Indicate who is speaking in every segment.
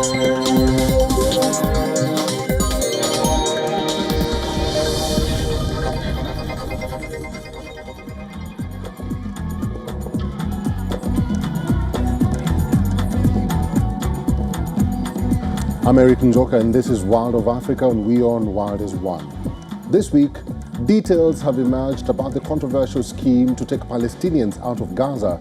Speaker 1: I'm Eric Njoka, and this is World of Africa on WION The World is One. This week, details have emerged about the controversial scheme to take Palestinians out of Gaza,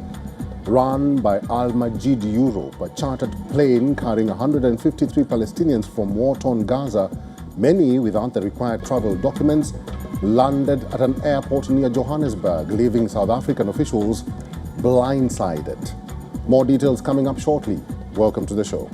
Speaker 1: run by Al-Majid Europe, a chartered plane carrying 153 Palestinians from war-torn Gaza, many without the required travel documents, landed at an airport near Johannesburg, leaving South African officials blindsided. More details coming up shortly. Welcome to the show.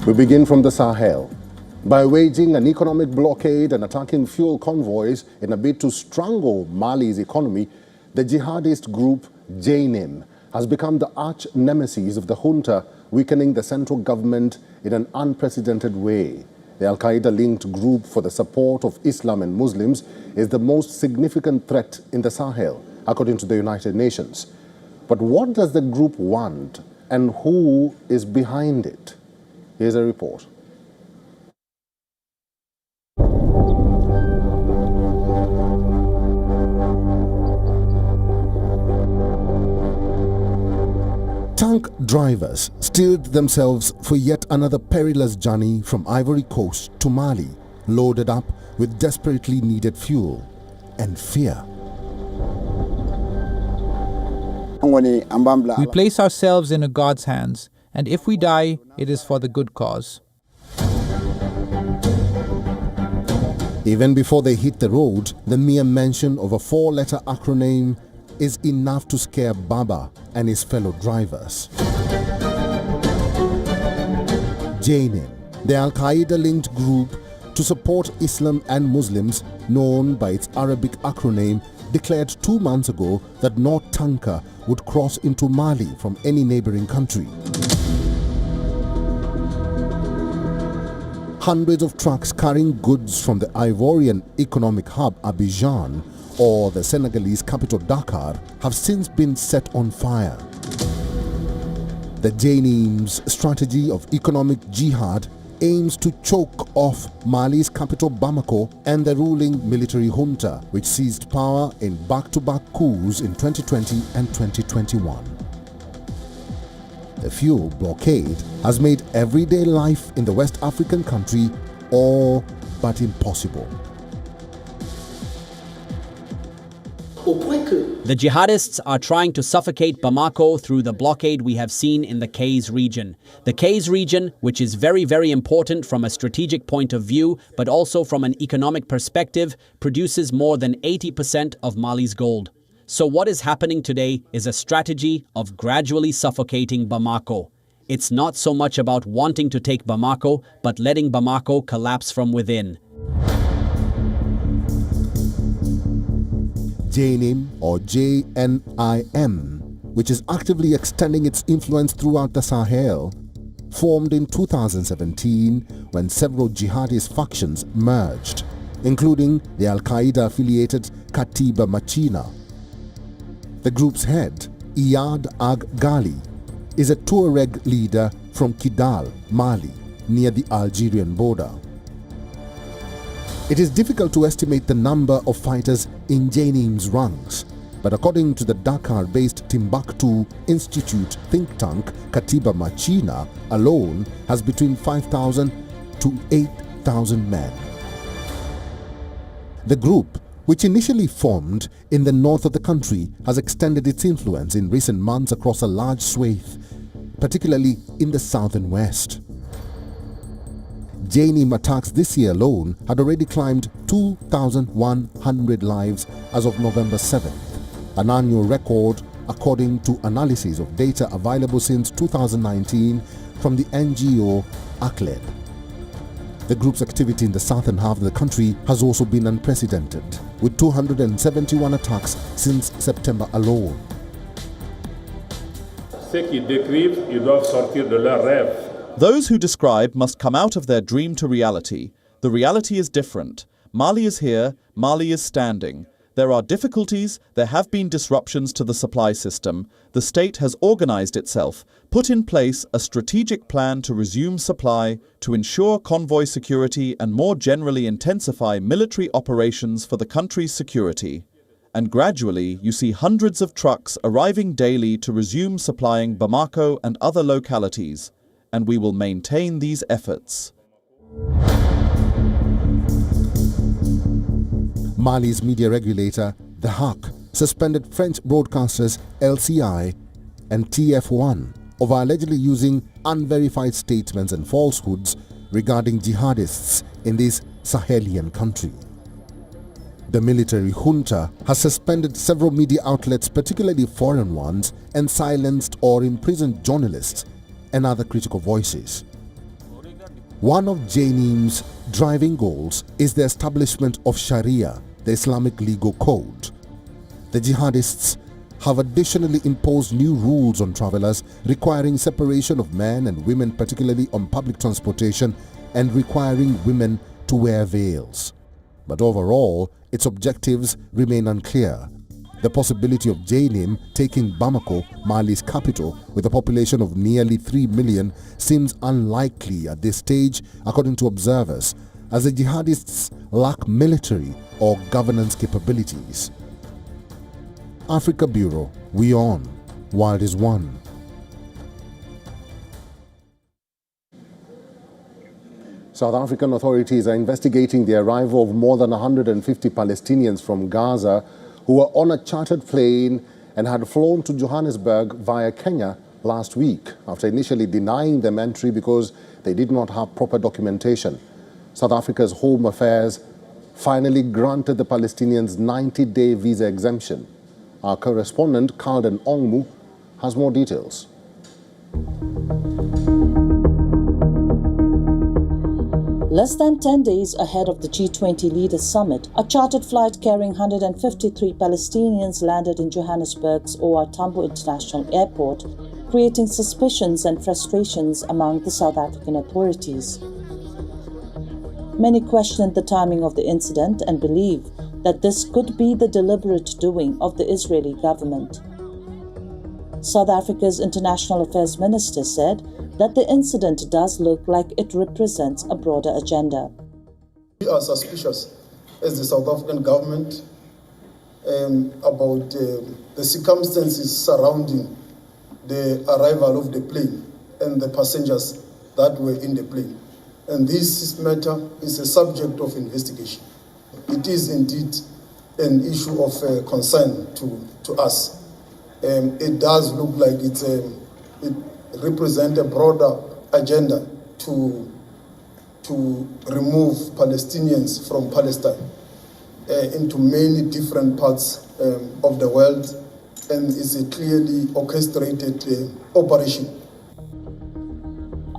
Speaker 1: We begin from the Sahel. By waging an economic blockade and attacking fuel convoys in a bid to strangle Mali's economy, the jihadist group JNIM has become the arch nemesis of the junta, weakening the central government in an unprecedented way. The Al-Qaeda-linked group for the support of Islam and Muslims is the most significant threat in the Sahel, according to the United Nations. But what does the group want, and who is behind it? Here's a report. Tank drivers steeled themselves for yet another perilous journey from Ivory Coast to Mali, loaded up with desperately needed fuel and fear.
Speaker 2: We place ourselves in a God's hands, and if we die, it is for the good cause.
Speaker 1: Even before they hit the road, the mere mention of a four-letter acronym is enough to scare Baba and his fellow drivers. JNIM, the Al-Qaeda-linked group to support Islam and Muslims, known by its Arabic acronym, declared 2 months ago that no tanker would cross into Mali from any neighboring country. Hundreds of trucks carrying goods from the Ivorian economic hub Abidjan or the Senegalese capital Dakar have since been set on fire. The JNIM's strategy of economic jihad aims to choke off Mali's capital Bamako and the ruling military junta, which seized power in back-to-back coups in 2020 and 2021. The fuel blockade has made everyday life in the West African country all but impossible.
Speaker 3: The jihadists are trying to suffocate Bamako through the blockade we have seen in the Kays region. The Kays region, which is very, very important from a strategic point of view, but also from an economic perspective, produces more than 80% of Mali's gold. So what is happening today is a strategy of gradually suffocating Bamako. It's not so much about wanting to take Bamako, but letting Bamako collapse from within.
Speaker 1: JNIM, or JNIM, which is actively extending its influence throughout the Sahel, formed in 2017 when several jihadist factions merged, including the Al-Qaeda-affiliated Katiba Machina. The group's head, Iyad Ag Ghali, is a Tuareg leader from Kidal, Mali, near the Algerian border. It is difficult to estimate the number of fighters in JNIM's ranks, but according to the Dakar-based Timbuktu Institute think tank, Katiba Machina alone has between 5,000 to 8,000 men. The group, which initially formed in the north of the country, has extended its influence in recent months across a large swathe, particularly in the south and west. JNIM attacks this year alone had already climbed 2,100 lives as of November 7th, an annual record according to analysis of data available since 2019 from the NGO ACLED. The group's activity in the southern half of the country has also been unprecedented, with 271 attacks since September alone.
Speaker 4: Those who describe must come out of their dream to reality. The reality is different. Mali is here, Mali is standing. There are difficulties, there have been disruptions to the supply system. The state has organized itself, put in place a strategic plan to resume supply, to ensure convoy security and more generally intensify military operations for the country's security. And gradually, you see hundreds of trucks arriving daily to resume supplying Bamako and other localities. And we will maintain these efforts.
Speaker 1: Mali's media regulator, the HAC, suspended French broadcasters LCI and TF1 over allegedly using unverified statements and falsehoods regarding jihadists in this Sahelian country. The military junta has suspended several media outlets, particularly foreign ones, and silenced or imprisoned journalists and other critical voices. One of JNIM's driving goals is the establishment of Sharia, the Islamic legal code. The jihadists have additionally imposed new rules on travelers requiring separation of men and women, particularly on public transportation, and requiring women to wear veils. But overall, its objectives remain unclear. The possibility of JNIM taking Bamako, Mali's capital, with a population of nearly 3 million, seems unlikely at this stage, according to observers, as the jihadists lack military or governance capabilities. Africa Bureau, WION, World is One. South African authorities are investigating the arrival of more than 150 Palestinians from Gaza who were on a chartered plane and had flown to Johannesburg via Kenya last week after initially denying them entry because they did not have proper documentation. South Africa's Home Affairs finally granted the Palestinians 90-day visa exemption. Our correspondent, Carlden Ongmu, has more details.
Speaker 5: Less than 10 days ahead of the G20 Leaders Summit, a chartered flight carrying 153 Palestinians landed in Johannesburg's OR Tambo International Airport, creating suspicions and frustrations among the South African authorities. Many questioned the timing of the incident and believe that this could be the deliberate doing of the Israeli government. South Africa's International Affairs Minister said that the incident does look like it represents a broader agenda.
Speaker 6: We are suspicious as the South African government about the circumstances surrounding the arrival of the plane and the passengers that were in the plane. And this matter is a subject of investigation. It is indeed an issue of concern to us. It does look like it represents a broader agenda to remove Palestinians from Palestine into many different parts of the world, and is a clearly orchestrated operation.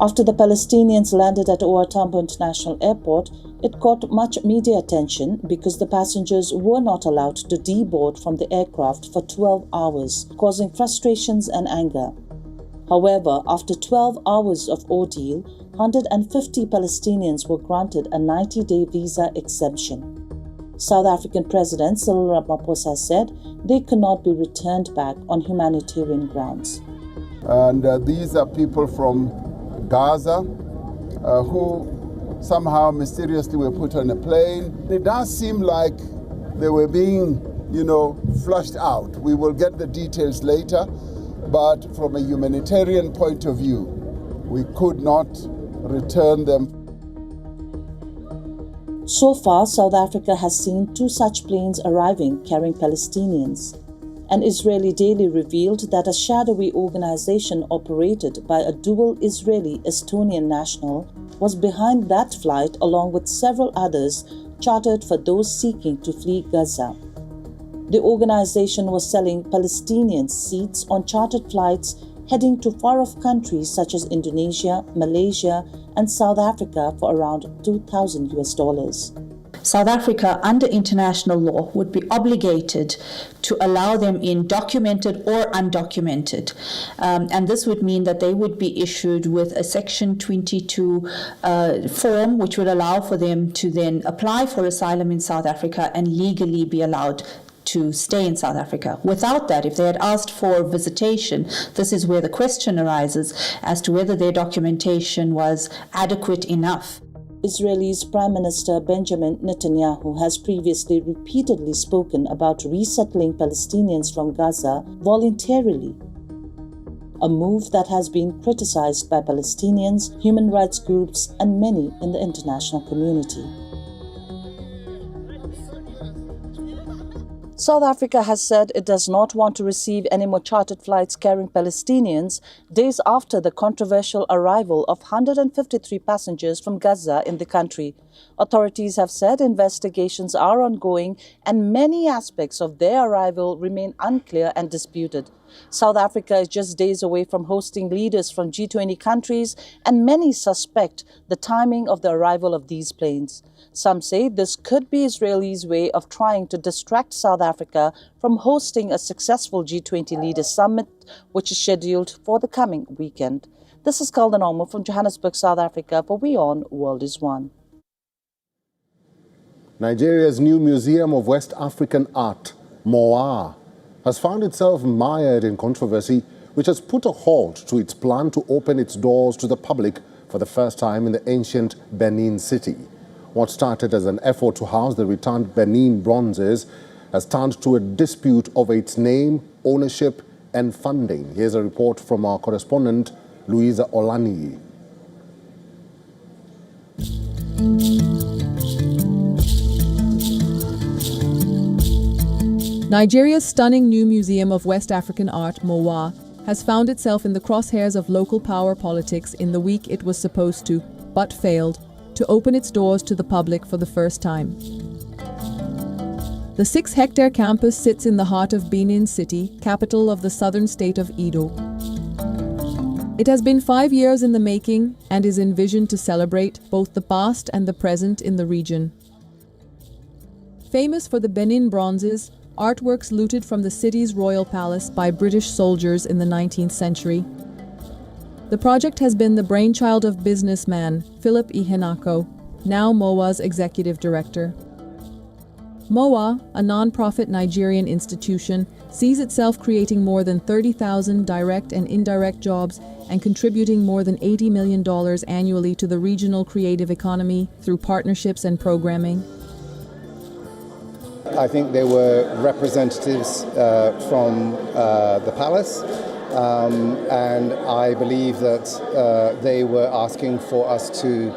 Speaker 5: After the Palestinians landed at OR Tambo International Airport, it caught much media attention because the passengers were not allowed to deboard from the aircraft for 12 hours, causing frustrations and anger. However, after 12 hours of ordeal, 150 Palestinians were granted a 90-day visa exemption. South African President Cyril Ramaphosa said they cannot be returned back on humanitarian grounds.
Speaker 7: And these are people from Gaza who somehow mysteriously were put on a plane. It does seem like they were being, flushed out. We will get the details later, but from a humanitarian point of view, we could not return them.
Speaker 5: So far, South Africa has seen 2 such planes arriving carrying Palestinians. An Israeli daily revealed that a shadowy organization operated by a dual Israeli-Estonian national was behind that flight, along with several others chartered for those seeking to flee Gaza. The organization was selling Palestinian seats on chartered flights heading to far-off countries such as Indonesia, Malaysia, and South Africa for around $2,000. South Africa, under international law, would be obligated to allow them in, documented or undocumented. And this would mean that they would be issued with a Section 22 form, which would allow for them to then apply for asylum in South Africa and legally be allowed to stay in South Africa. Without that, if they had asked for visitation, this is where the question arises as to whether their documentation was adequate enough. Israel's Prime Minister Benjamin Netanyahu has previously repeatedly spoken about resettling Palestinians from Gaza voluntarily, a move that has been criticized by Palestinians, human rights groups, and many in the international community. South Africa has said it does not want to receive any more chartered flights carrying Palestinians days after the controversial arrival of 153 passengers from Gaza in the country. Authorities have said investigations are ongoing and many aspects of their arrival remain unclear and disputed. South Africa is just days away from hosting leaders from G20 countries, and many suspect the timing of the arrival of these planes. Some say this could be Israel's way of trying to distract South Africa from hosting a successful G20 leaders summit, which is scheduled for the coming weekend. This is Kaldan Omo from Johannesburg, South Africa for WION World is One.
Speaker 1: Nigeria's new Museum of West African Art, MOA, has found itself mired in controversy, which has put a halt to its plan to open its doors to the public for the first time in the ancient Benin city. What started as an effort to house the returned Benin bronzes has turned to a dispute over its name, ownership, and funding. Here's a report from our correspondent, Louisa Olani.
Speaker 8: Nigeria's stunning new Museum of West African Art, MOA, has found itself in the crosshairs of local power politics in the week it was supposed to, but failed, to open its doors to the public for the first time. The 6-hectare campus sits in the heart of Benin City, capital of the southern state of Edo. It has been 5 years in the making and is envisioned to celebrate both the past and the present in the region. Famous for the Benin bronzes, artworks looted from the city's royal palace by British soldiers in the 19th century. The project has been the brainchild of businessman Philip Iheanacho, now MOA's executive director. MOA, a non-profit Nigerian institution, sees itself creating more than 30,000 direct and indirect jobs and contributing more than $80 million annually to the regional creative economy through partnerships and programming.
Speaker 9: I think there were representatives from the palace, and I believe that they were asking for us to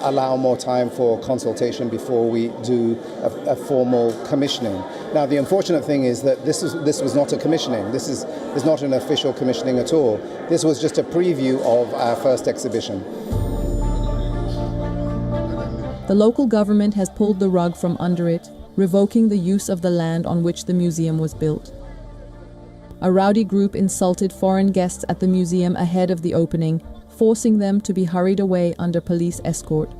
Speaker 9: allow more time for consultation before we do a formal commissioning. Now, the unfortunate thing is that this was not a commissioning. This is not an official commissioning at all. This was just a preview of our first exhibition.
Speaker 8: The local government has pulled the rug from under it, revoking the use of the land on which the museum was built. A rowdy group insulted foreign guests at the museum ahead of the opening, forcing them to be hurried away under police escort.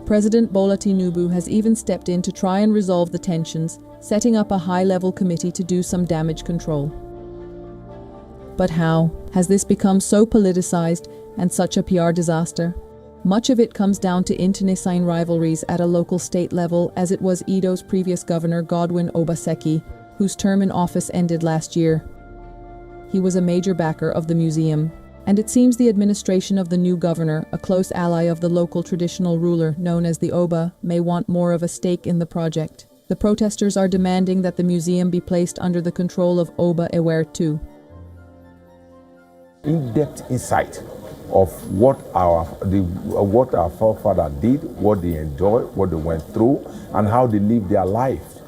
Speaker 8: President Bola Tinubu has even stepped in to try and resolve the tensions, setting up a high-level committee to do some damage control. But how has this become so politicized and such a PR disaster? Much of it comes down to internecine rivalries at a local state level, as it was Edo's previous governor Godwin Obaseki, whose term in office ended last year. He was a major backer of the museum, and it seems the administration of the new governor, a close ally of the local traditional ruler known as the Oba, may want more of a stake in the project. The protesters are demanding that the museum be placed under the control of Oba Ewer II.
Speaker 10: In-depth insight of what our forefathers did, what they enjoyed, what they went through, and how they lived their life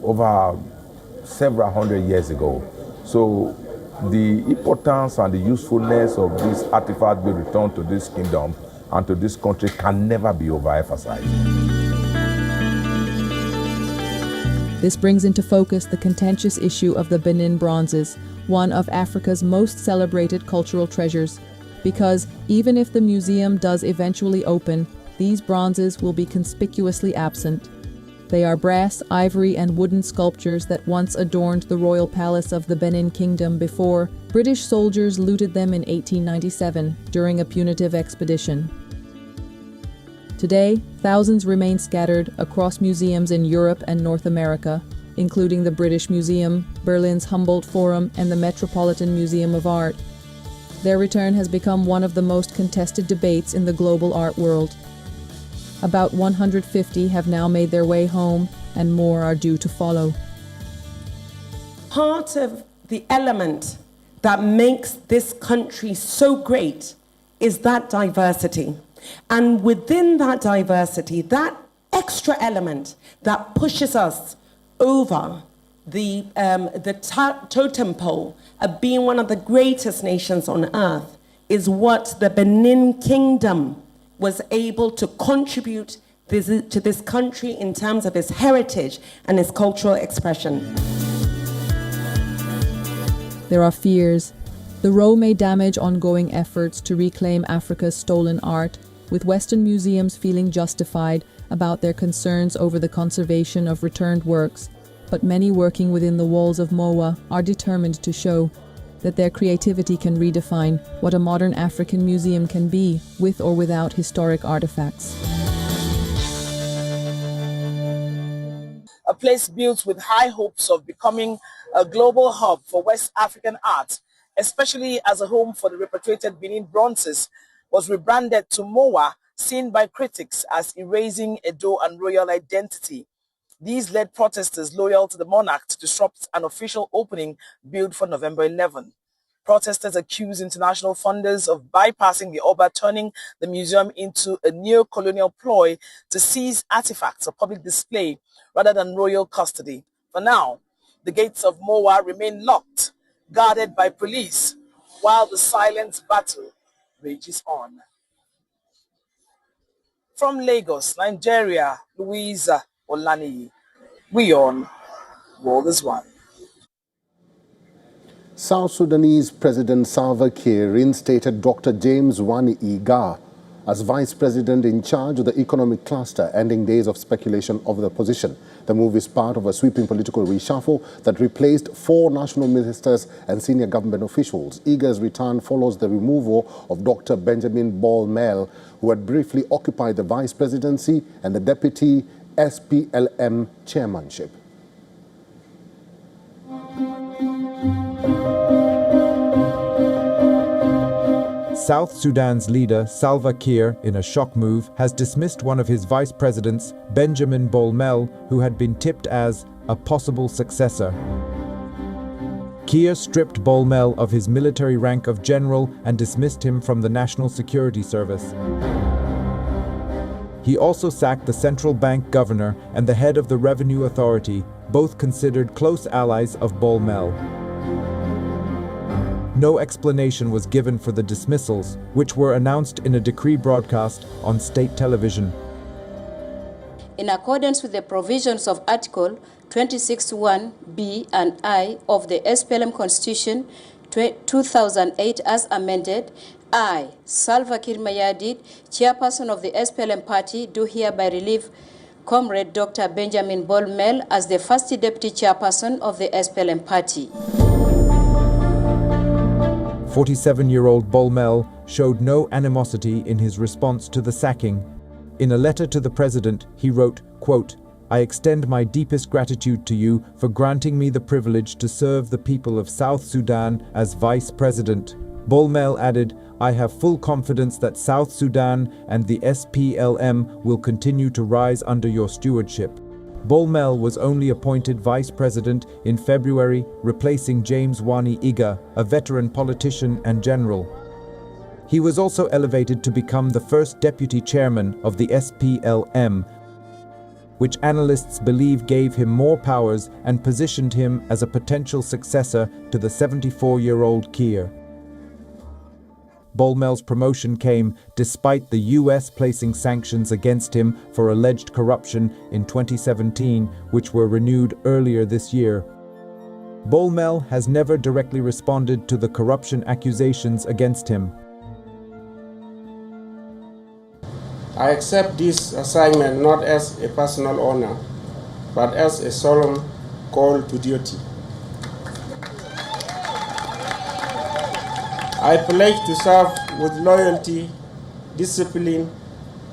Speaker 10: over several hundred years ago. So the importance and the usefulness of this artifact being returned to this kingdom and to this country can never be overemphasized.
Speaker 8: This brings into focus the contentious issue of the Benin bronzes, one of Africa's most celebrated cultural treasures, because even if the museum does eventually open, these bronzes will be conspicuously absent. They are brass, ivory, and wooden sculptures that once adorned the royal palace of the Benin Kingdom before British soldiers looted them in 1897 during a punitive expedition. Today, thousands remain scattered across museums in Europe and North America, including the British Museum, Berlin's Humboldt Forum, and the Metropolitan Museum of Art. Their return has become one of the most contested debates in the global art world. About 150 have now made their way home, and more are due to follow.
Speaker 11: Part of the element that makes this country so great is that diversity. And within that diversity, that extra element that pushes us over the totem pole of being one of the greatest nations on earth is what the Benin Kingdom was able to contribute to this country in terms of its heritage and its cultural expression.
Speaker 8: There are fears. The row may damage ongoing efforts to reclaim Africa's stolen art, with Western museums feeling justified about their concerns over the conservation of returned works, but many working within the walls of MOA are determined to show that their creativity can redefine what a modern African museum can be, with or without historic artifacts.
Speaker 12: A place built with high hopes of becoming a global hub for West African art, especially as a home for the repatriated Benin bronzes, was rebranded to MOA, seen by critics as erasing Edo and royal identity. These led protesters loyal to the monarch to disrupt an official opening billed for November 11. Protesters accuse international funders of bypassing the Oba, turning the museum into a neo-colonial ploy to seize artifacts for public display rather than royal custody. For now, the gates of MOA remain locked, guarded by police, while the silent battle rages on. From Lagos, Nigeria, Louisa Olaniyi, WION World is One.
Speaker 1: South Sudanese President Salva Kiir reinstated Dr. James Wani Iga as vice president in charge of the economic cluster, ending days of speculation over the position. The move is part of a sweeping political reshuffle that replaced 4 national ministers and senior government officials. Iga's return follows the removal of Dr. Benjamin Ball-Mel, who had briefly occupied the vice presidency and the deputy SPLM chairmanship.
Speaker 2: South Sudan's leader, Salva Kiir, in a shock move, has dismissed one of his vice presidents, Benjamin Ball-Mel, who had been tipped as a possible successor. Kiir stripped Ball-Mel of his military rank of general and dismissed him from the National Security Service. He also sacked the central bank governor and the head of the Revenue Authority, both considered close allies of Ball-Mel. No explanation was given for the dismissals, which were announced in a decree broadcast on state television.
Speaker 13: In accordance with the provisions of Article 26(1)(b) and I of the SPLM Constitution 2008 as amended, I, Salva Kiir Mayardit, chairperson of the SPLM party, do hereby relieve Comrade Dr. Benjamin Ball-Mel as the first deputy chairperson of the SPLM party.
Speaker 2: 47-year-old Ball-Mel showed no animosity in his response to the sacking. In a letter to the president, he wrote, quote, "I extend my deepest gratitude to you for granting me the privilege to serve the people of South Sudan as vice president." Ball-Mel added, "I have full confidence that South Sudan and the SPLM will continue to rise under your stewardship." Ball-Mel was only appointed vice president in February, replacing James Wani Iga, a veteran politician and general. He was also elevated to become the first deputy chairman of the SPLM, which analysts believe gave him more powers and positioned him as a potential successor to the 74-year-old Kiir. Bolmel's promotion came despite the US placing sanctions against him for alleged corruption in 2017, which were renewed earlier this year. Bolmel has never directly responded to the corruption accusations against him.
Speaker 14: I accept this assignment not as a personal honor, but as a solemn call to duty. I pledge to serve with loyalty, discipline,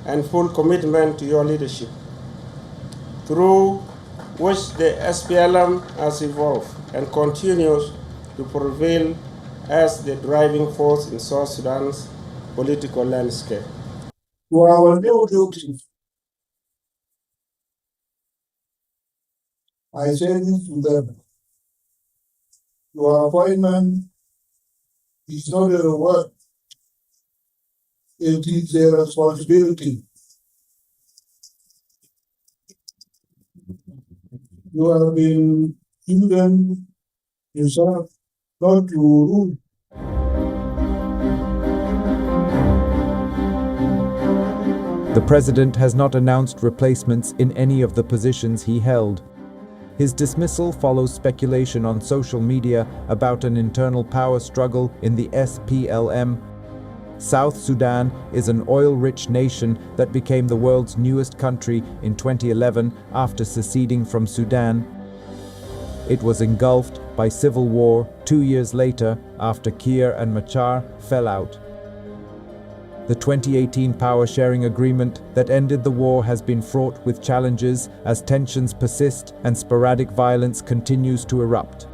Speaker 14: and full commitment to your leadership, through which the SPLM has evolved and continues to prevail as the driving force in South Sudan's political landscape.
Speaker 6: To our new duty, I say this to them. Your appointment is not a reward, it is a responsibility. You have been given yourself not to rule.
Speaker 2: The president has not announced replacements in any of the positions he held. His dismissal follows speculation on social media about an internal power struggle in the SPLM. South Sudan is an oil-rich nation that became the world's newest country in 2011 after seceding from Sudan. It was engulfed by civil war 2 years later after Kiir and Machar fell out. The 2018 power-sharing agreement that ended the war has been fraught with challenges as tensions persist and sporadic violence continues to erupt.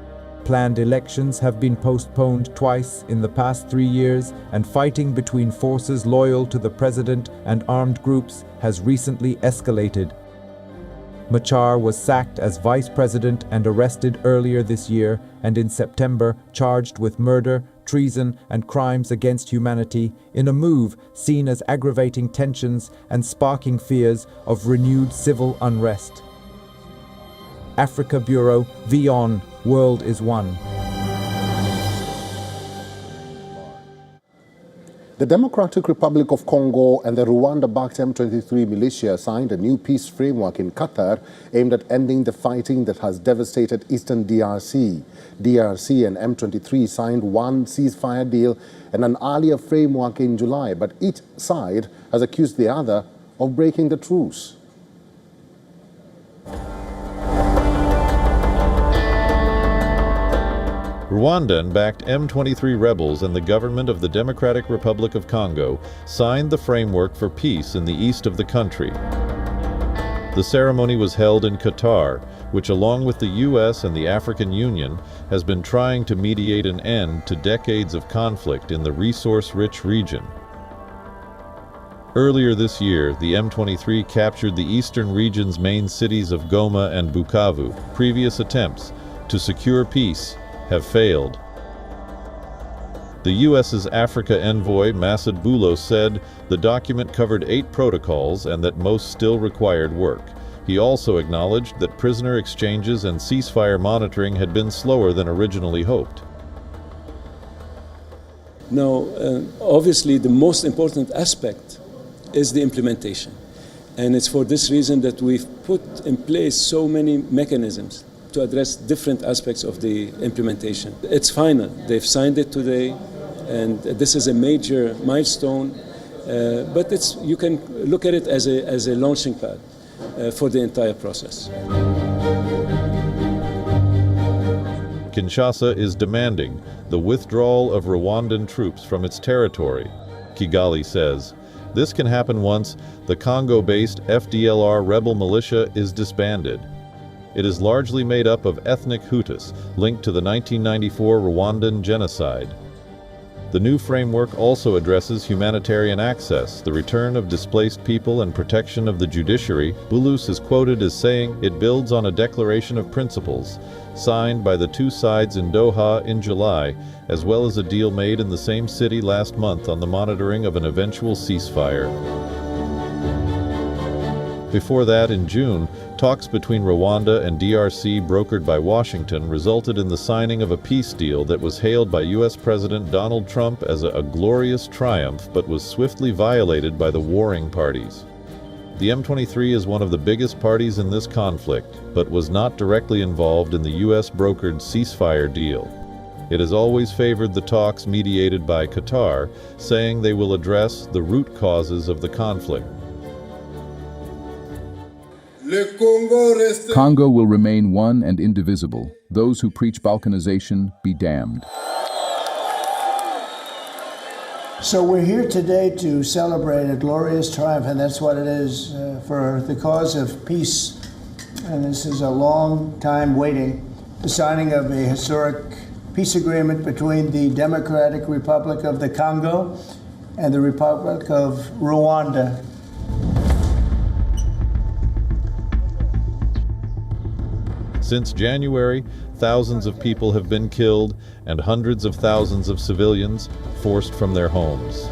Speaker 2: Planned elections have been postponed twice in the past 3 years, and fighting between forces loyal to the president and armed groups has recently escalated. Machar was sacked as vice president and arrested earlier this year, and in September charged with murder, treason, and crimes against humanity in a move seen as aggravating tensions and sparking fears of renewed civil unrest. Africa Bureau, WION World is One.
Speaker 1: The Democratic Republic of Congo and the Rwanda-backed M23 militia signed a new peace framework in Qatar aimed at ending the fighting that has devastated eastern DRC. DRC and M23 signed one ceasefire deal and an earlier framework in July, but each side has accused the other of breaking the truce.
Speaker 15: Rwandan-backed M23 rebels and the government of the Democratic Republic of Congo signed the framework for peace in the east of the country. The ceremony was held in Qatar, which along with the US and the African Union has been trying to mediate an end to decades of conflict in the resource-rich region. Earlier this year, the M23 captured the eastern region's main cities of Goma and Bukavu. Previous attempts to secure peace have failed. The U.S.'s Africa envoy, Masad Boulos, said the document covered 8 protocols and that most still required work. He also acknowledged that prisoner exchanges and ceasefire monitoring had been slower than originally hoped.
Speaker 16: Now, obviously, the most important aspect is the implementation. And it's for this reason that we've put in place so many mechanisms to address different aspects of the implementation. It's final. They've signed it today, and this is a major milestone, but you can look at it as a launching pad for the entire process.
Speaker 15: Kinshasa is demanding the withdrawal of Rwandan troops from its territory. Kigali says this can happen once the Congo-based FDLR rebel militia is disbanded. It is largely made up of ethnic Hutus linked to the 1994 Rwandan genocide. The new framework also addresses humanitarian access, the return of displaced people, and protection of the judiciary. Boulos is quoted as saying it builds on a declaration of principles signed by the two sides in Doha in July, as well as a deal made in the same city last month on the monitoring of an eventual ceasefire. Before that, in June, talks between Rwanda and DRC brokered by Washington resulted in the signing of a peace deal that was hailed by U.S. President Donald Trump as a glorious triumph, but was swiftly violated by the warring parties. The M23 is one of the biggest parties in this conflict, but was not directly involved in the U.S.-brokered ceasefire deal. It has always favored the talks mediated by Qatar, saying they will address the root causes of the conflict.
Speaker 17: Congo will remain one and indivisible. Those who preach balkanization be damned.
Speaker 18: So we're here today to celebrate a glorious triumph, and that's what it is, for the cause of peace. And this is a long time waiting, the signing of a historic peace agreement between the Democratic Republic of the Congo and the Republic of Rwanda.
Speaker 15: Since January, thousands of people have been killed and hundreds of thousands of civilians forced from their homes.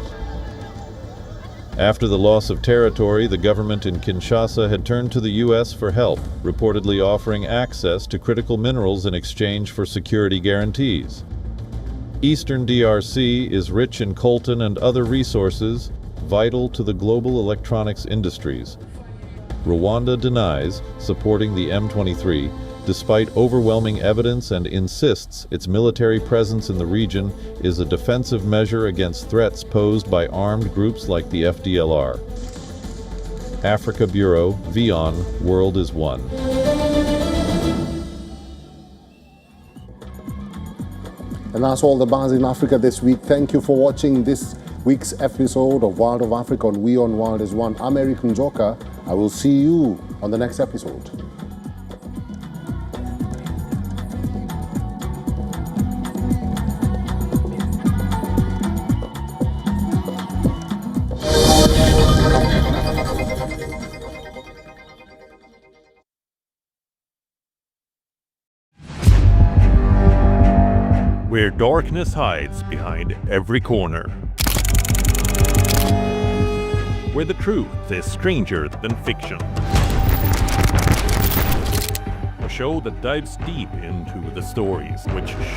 Speaker 15: After the loss of territory, the government in Kinshasa had turned to the U.S. for help, reportedly offering access to critical minerals in exchange for security guarantees. Eastern DRC is rich in coltan and other resources vital to the global electronics industries. Rwanda denies supporting the M23, despite overwhelming evidence, and insists its military presence in the region is a defensive measure against threats posed by armed groups like the FDLR. Africa Bureau, WION World is One.
Speaker 1: And that's all the buzz in Africa this week. Thank you for watching this week's episode of World of Africa on WION World is One. I'm Eric Njoka. I will see you on the next episode.
Speaker 19: Where darkness hides behind every corner. Where the truth is stranger than fiction. A show that dives deep into the stories which